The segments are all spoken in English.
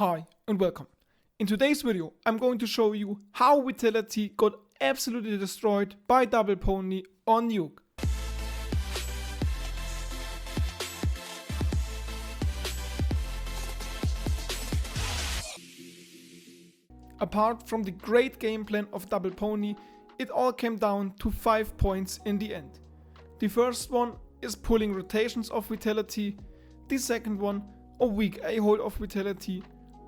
Hi and welcome. In today's video I'm going to show you how Vitality got absolutely destroyed by Double Pony on Nuke. Apart from the great game plan of Double Pony, it all came down to 5 points in the end. The first one is pulling rotations of Vitality, the second one a weak A-hold of Vitality,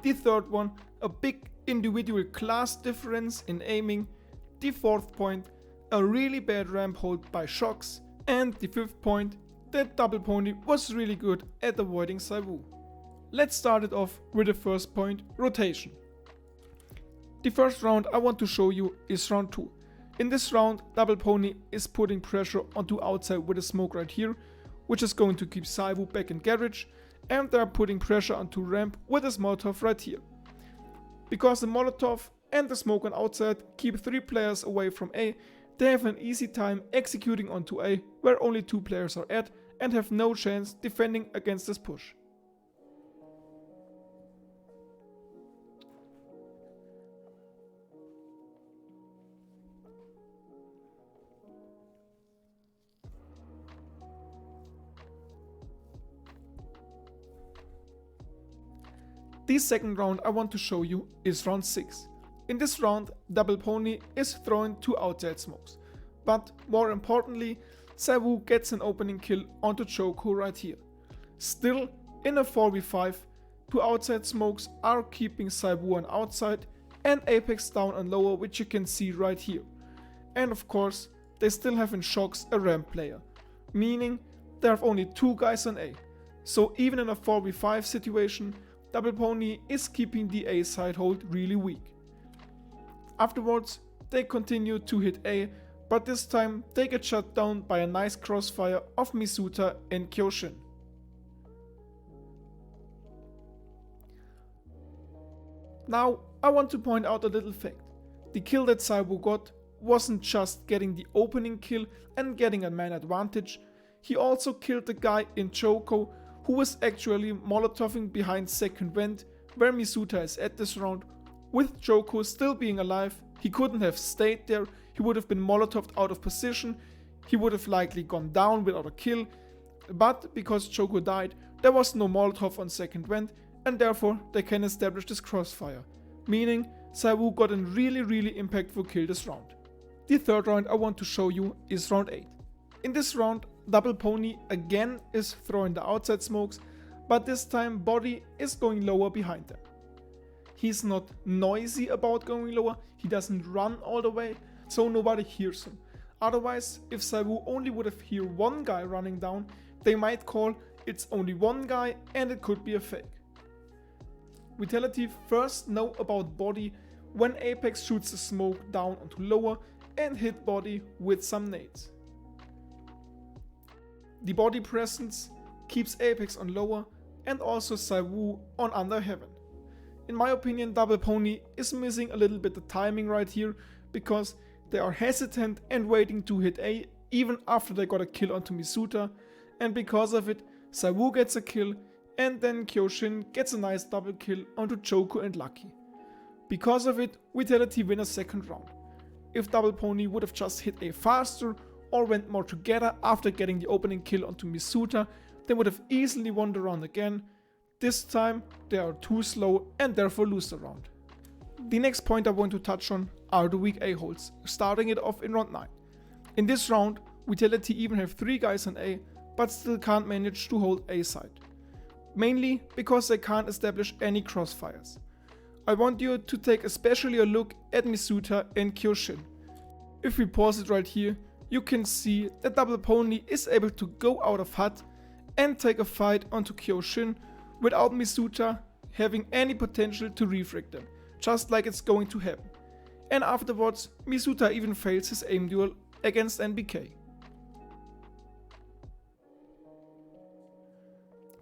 the third one a big individual class difference in aiming, the fourth point a really bad ramp hold by shocks, and the fifth point that Double Pony was really good at avoiding ZywOo. Let's start it off with the first point, rotation. The first round I want to show you is round 2. In this round, Double Pony is putting pressure onto outside with a smoke right here, which is going to keep ZywOo back in garage, and they are putting pressure onto ramp with this Molotov right here. Because the Molotov and the smoke on outside keep 3 players away from A, they have an easy time executing onto A where only 2 players are at and have no chance defending against this push. The second round I want to show you is round 6. In this round, Double Pony is throwing 2 outside smokes, but more importantly, ZywOo gets an opening kill onto Choco right here. Still, in a 4v5, 2 outside smokes are keeping ZywOo on outside and Apex down on lower, which you can see right here. And of course, they still have in shocks a ramp player, meaning they have only 2 guys on A. So even in a 4v5 situation, Double Pony is keeping the A side hold really weak. Afterwards, they continue to hit A, but this time they get shut down by a nice crossfire of Misutaa and Kjojin. Now, I want to point out a little fact. The kill that ZywOo got wasn't just getting the opening kill and getting a man advantage, he also killed the guy in Choco who was actually molotoving behind second vent where Misutaa is at this round. With Choco still being alive, he couldn't have stayed there, he would have been molotoved out of position, he would have likely gone down without a kill, but because Choco died, there was no molotov on second vent and therefore they can establish this crossfire, meaning ZywOo got a really impactful kill this round. The third round I want to show you is round 8. In this round, Double Pony again is throwing the outside smokes, but this time Body is going lower behind them. He's not noisy about going lower, he doesn't run all the way, so nobody hears him. Otherwise, if ZywOo only would have heard one guy running down, they might call it's only one guy and it could be a fake. Vitality first know about Body when Apex shoots the smoke down onto lower and hit Body with some nades. The Body presence keeps Apex on lower and also ZywOo on under heaven. In my opinion, Double Pony is missing a little bit the timing right here because they are hesitant and waiting to hit A even after they got a kill onto Misutaa, and because of it ZywOo gets a kill and then Kjojin gets a nice double kill onto Choco and Lucky. Because of it, Vitality win a second round. If Double Pony would have just hit A faster or went more together after getting the opening kill onto Misutaa, they would have easily won the round again. This time they are too slow and therefore lose the round. The next point I want to touch on are the weak A-holds, starting it off in round 9. In this round, Vitality even have 3 guys on A, but still can't manage to hold A side. Mainly because they can't establish any crossfires. I want you to take especially a look at Misutaa and Kjojin. If we pause it right here, you can see that Double Pony is able to go out of hut and take a fight onto Kjojin without Misutaa having any potential to refrag them, just like it's going to happen. And afterwards, Misutaa even fails his aim duel against NBK.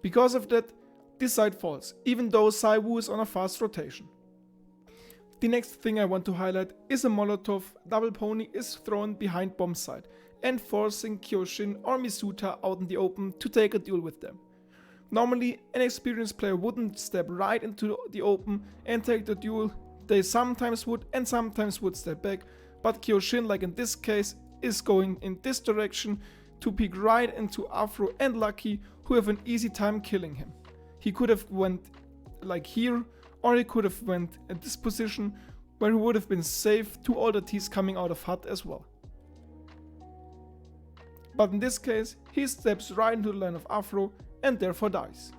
Because of that, this side falls, even though ZywOo is on a fast rotation. The next thing I want to highlight is a Molotov Double Pony is thrown behind bomb side and forcing Kjojin or Misutaa out in the open to take a duel with them. Normally, an experienced player wouldn't step right into the open and take the duel. They sometimes would and sometimes would step back, but Kjojin, like in this case, is going in this direction to peek right into Afro and Lucky, who have an easy time killing him. He could have went like here, or he could have went at this position where he would have been safe to all the T's coming out of hut as well. But in this case, he steps right into the line of Afro and therefore dies.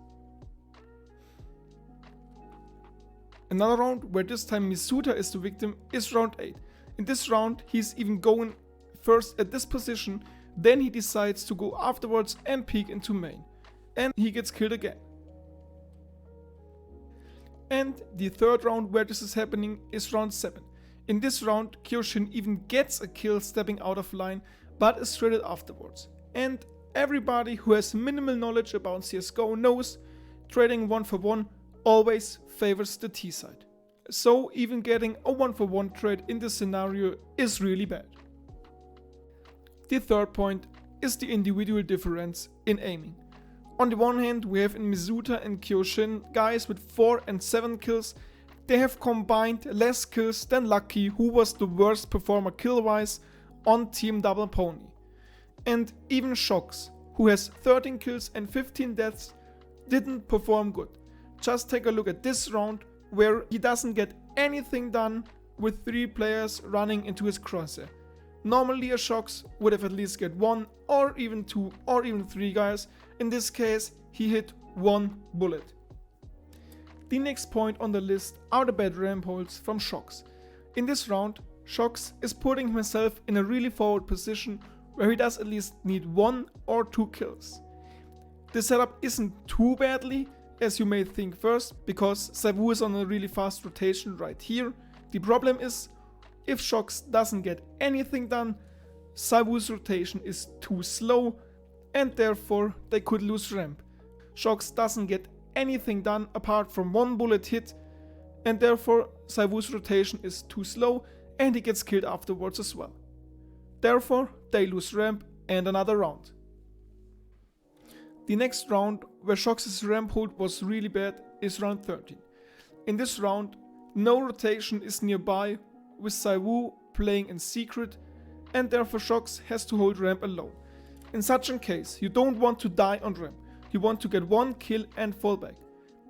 Another round where this time Misutaa is the victim is round 8. In this round, he's even going first at this position, then he decides to go afterwards and peek into main. And he gets killed again. And the third round where this is happening is round 7. In this round, Kjojin even gets a kill stepping out of line, but is shredded afterwards. And everybody who has minimal knowledge about CSGO knows trading 1-for-1 always favors the T side. So even getting a 1-for-1 trade in this scenario is really bad. The third point is the individual difference in aiming. On the one hand, we have in Misutaa and Kjojin guys with 4 and 7 kills. They have combined less kills than Lucky, who was the worst performer kill-wise on Team Double Pony. And even Shox, who has 13 kills and 15 deaths, didn't perform good. Just take a look at this round where he doesn't get anything done with 3 players running into his crosshair. Normally a Shox would have at least get 1 or even 2 or even 3 guys. In this case, he hit 1 bullet. The next point on the list are the bad ramp holds from Shox. In this round, Shox is putting himself in a really forward position where he does at least need 1 or 2 kills. The setup isn't too badly as you may think first, because ZywOo is on a really fast rotation right here. The problem is, if Shox doesn't get anything done, ZywOo's rotation is too slow and therefore they could lose ramp. Shox doesn't get anything done apart from 1 bullet hit and therefore ZywOo's rotation is too slow and he gets killed afterwards as well. Therefore they lose ramp and another round. The next round where Shox's ramp hold was really bad is round 13. In this round, no rotation is nearby, with ZywOo playing in secret, and therefore Shox has to hold ramp alone. In such a case, you don't want to die on ramp, you want to get 1 kill and fall back.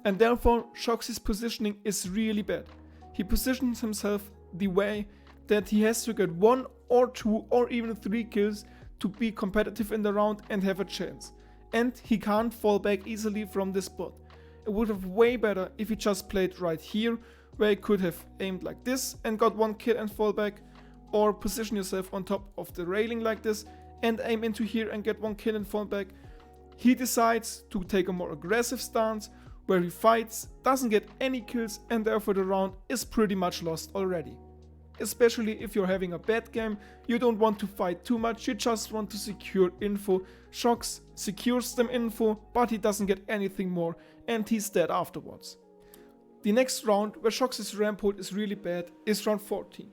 And therefore Shox's positioning is really bad. He positions himself the way that he has to get 1 or 2 or even 3 kills to be competitive in the round and have a chance. And he can't fall back easily from this spot. It would have way better if he just played right here, where he could have aimed like this and got 1 kill and fall back, or position yourself on top of the railing like this and aim into here and get 1 kill and fall back. He decides to take a more aggressive stance where he fights, doesn't get any kills, and therefore the round is pretty much lost already. Especially if you're having a bad game, you don't want to fight too much, you just want to secure info. Shox secures them info, but he doesn't get anything more and he's dead afterwards. The next round where Shox's ramp hold is really bad is round 14.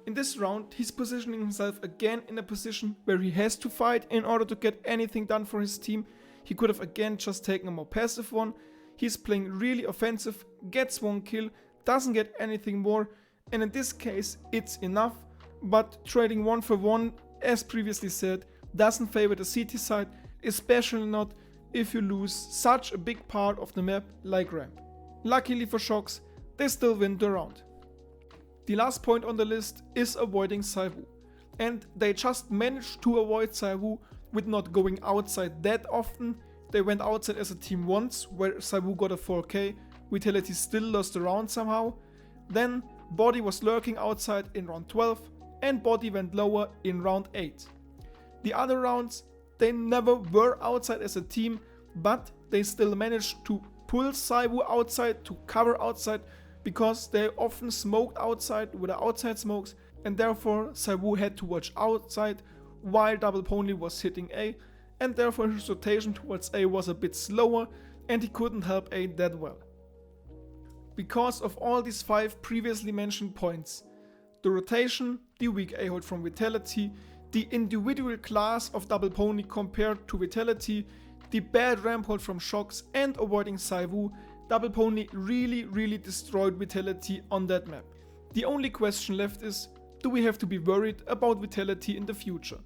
In this round, he's positioning himself again in a position where he has to fight in order to get anything done for his team. He could have again just taken a more passive one. He's playing really offensive, gets 1 kill, doesn't get anything more, and in this case it's enough, but trading 1-for-1, as previously said, doesn't favor the CT side, especially not if you lose such a big part of the map like ramp. Luckily for Shox, they still win the round. The last point on the list is avoiding ZywOo, and they just managed to avoid ZywOo with not going outside that often. They went outside as a team once, where ZywOo got a 4k, Vitality still lost the round somehow. Then Body was lurking outside in round 12, and Body went lower in round 8. The other rounds, they never were outside as a team, but they still managed to pull ZywOo outside, to cover outside, because they often smoked outside with the outside smokes, and therefore ZywOo had to watch outside while Double Pony was hitting A, and therefore his rotation towards A was a bit slower and he couldn't help A that well. Because of all these 5 previously mentioned points, the rotation, the weak A hold from Vitality, the individual class of Double Pony compared to Vitality, the bad ramp hold from Shox and avoiding ZywOo, Double Pony really destroyed Vitality on that map. The only question left is, do we have to be worried about Vitality in the future?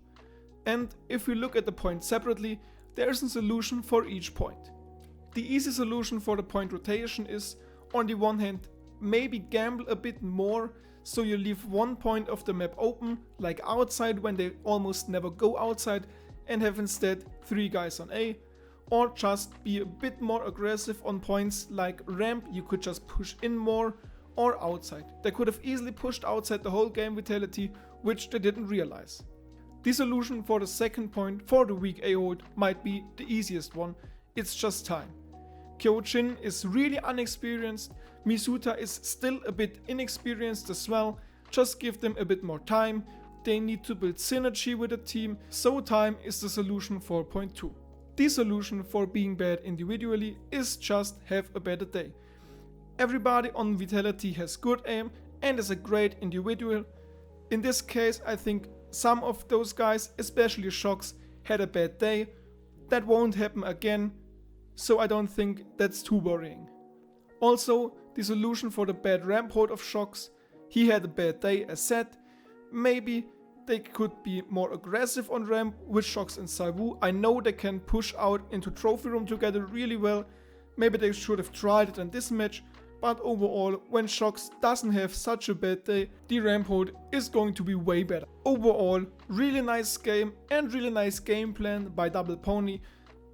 And if we look at the points separately, there is a solution for each point. The easy solution for the point rotation is, on the one hand, maybe gamble a bit more, so you leave one point of the map open, like outside when they almost never go outside, and have instead 3 guys on A, or just be a bit more aggressive on points like ramp, you could just push in more, or outside. They could have easily pushed outside the whole game Vitality, which they didn't realize. The solution for the second point for the weak A hold might be the easiest one, it's just time. Kjojin is really unexperienced, Misutaa is still a bit inexperienced as well, just give them a bit more time, they need to build synergy with the team, so time is the solution for point 2. The solution for being bad individually is just have a better day. Everybody on Vitality has good aim and is a great individual. In this case, I think some of those guys, especially Shox, had a bad day. That won't happen again, so I don't think that's too worrying. Also, the solution for the bad ramp hold of Shox, he had a bad day as said. Maybe they could be more aggressive on ramp with Shox and ZywOo. I know they can push out into trophy room together really well. Maybe they should have tried it in this match. But overall, when Shox doesn't have such a bad day, the ramp hold is going to be way better. Overall, really nice game and really nice game plan by Double Pony,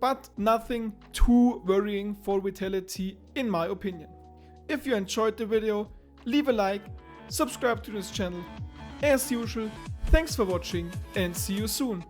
but nothing too worrying for Vitality in my opinion. If you enjoyed the video, leave a like, subscribe to this channel. As usual, thanks for watching and see you soon.